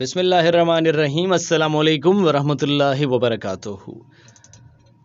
बिस्मिल्लाहिर्रहमानिर्रहीम। अस्सलाम वालेकुम वरहमतुल्लाहि वबरकातुहू।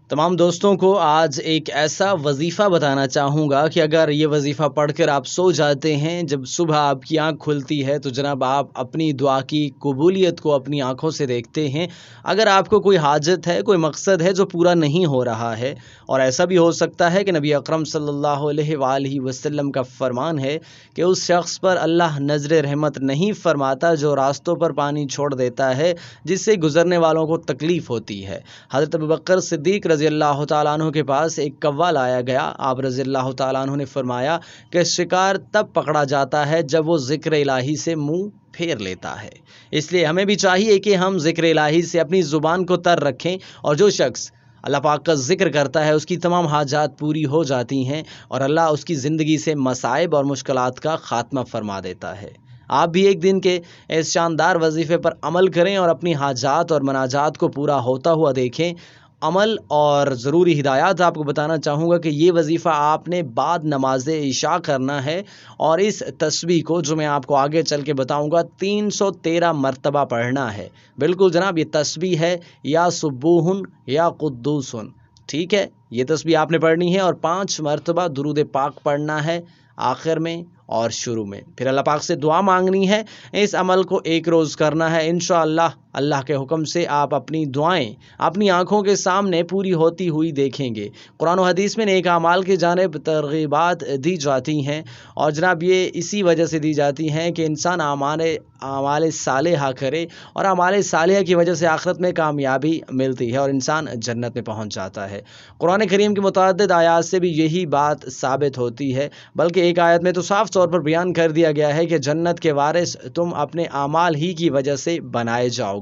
तमाम दोस्तों को आज एक ऐसा वजीफ़ा बताना चाहूँगा कि अगर ये वजीफ़ा पढ़कर आप सो जाते हैं, जब सुबह आपकी आँख खुलती है तो जनाब आप अपनी दुआ की कबूलियत को अपनी आँखों से देखते हैं। अगर आपको कोई हाजत है, कोई मकसद है जो पूरा नहीं हो रहा है, और ऐसा भी हो सकता है कि नबी अकरम सल्लल्लाहु अलैहि वसल्लम का फरमान है कि उस शख्स पर अल्लाह नज़र रहमत नहीं फरमाता जो रास्तों पर पानी छोड़ देता है, जिससे गुज़रने वालों को तकलीफ़ होती है। हज़रत अबू बकर सिद्दीक़ रज़ी अल्लाह तआला अन्हु के पास एक कौवा लाया गया। आप रज़ी अल्लाह तआला अन्हु ने फरमाया कि शिकार तब पकड़ा जाता है जब वो ज़िक्र इलाही से मुँह फेर लेता है। इसलिए हमें भी चाहिए कि हम ज़िक्र इलाही से अपनी ज़ुबान को तर रखें, और जो शख्स अल्लाह पाक का ज़िक्र करता है उसकी तमाम हाजात पूरी हो जाती हैं और अल्लाह उसकी ज़िंदगी से मसाइब और मुश्किलात का ख़ात्मा फरमा देता है। आप भी एक दिन के इस शानदार वजीफ़े पर अमल करें और अपनी हाजात और मनाजात को पूरा होता हुआ देखें। अमल और ज़रूरी हिदायत आपको बताना चाहूँगा कि ये वजीफ़ा आपने बाद नमाज इशा करना है, और इस तस्बीह को जो मैं आपको आगे चल के बताऊँगा 313 मरतबा पढ़ना है। बिल्कुल जनाब, ये तस्बीह है या सुब्बूहुन या कुद्दूसुन। ठीक है, ये तस्बीह आपने पढ़नी है और 5 मरतबा दुरूद पाक पढ़ना है आखिर में और शुरू में। फिर अल्लाह पाक से दुआ मांगनी है। इस अमल को एक रोज़ करना है। इंशाअल्लाह अल्लाह के हुक्म से आप अपनी दुआएं अपनी आँखों के सामने पूरी होती हुई देखेंगे। कुरान और हदीस में नेक अमाल की जानिब तरगीबात दी जाती हैं, और जनाब ये इसी वजह से दी जाती हैं कि इंसान आमाल सालिहा करे, और आमाल सालिहा की वजह से आखिरत में कामयाबी मिलती है और इंसान जन्नत में पहुँच जाता है। कुरान करीम की मुतअद्दिद आयात से भी यही बात साबित होती है, बल्कि एक आयत में तो साफ तौर पर बयान कर दिया गया है कि जन्नत के वारिस तुम अपने आमाल ही की वजह से बनाए जाओगे।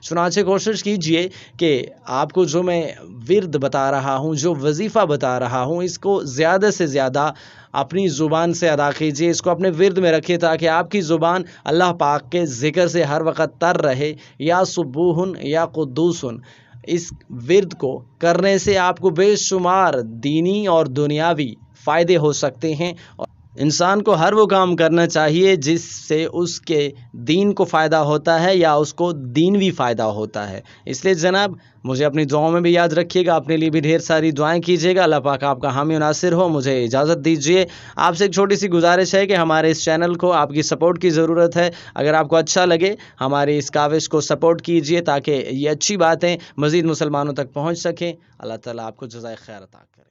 चुनांचे कोशिश कीजिए कि आपको जो मैं विर्द बता रहा हूँ, जो वजीफ़ा बता रहा हूँ, इसको ज़्यादा से ज़्यादा अपनी ज़ुबान से अदा कीजिए, इसको अपने विर्द में रखिए ताकि आपकी ज़ुबान अल्लाह पाक के ज़िक्र से हर वक़्त तर रहे। या सुब्बूहुन या कुद्दूसुन, इस विर्द को करने से आपको बेशुमार दीनी और दुनियावी फ़ायदे हो सकते हैं। इंसान को हर वो काम करना चाहिए जिससे उसके दीन को फ़ायदा होता है या उसको दीनवी फ़ायदा होता है। इसलिए जनाब मुझे अपनी दुआओं में भी याद रखिएगा, अपने लिए भी ढेर सारी दुआएं कीजिएगा। अल्लाह पाक आपका हामी और नासिर हो। मुझे इजाज़त दीजिए। आपसे एक छोटी सी गुजारिश है कि हमारे इस चैनल को आपकी सपोर्ट की ज़रूरत है। अगर आपको अच्छा लगे हमारी इस काविश को सपोर्ट कीजिए ताकि ये अच्छी बातें मज़ीद मुसलमानों तक पहुँच सकें। अल्लाह ताला आपको जज़ाए खैर अता करे।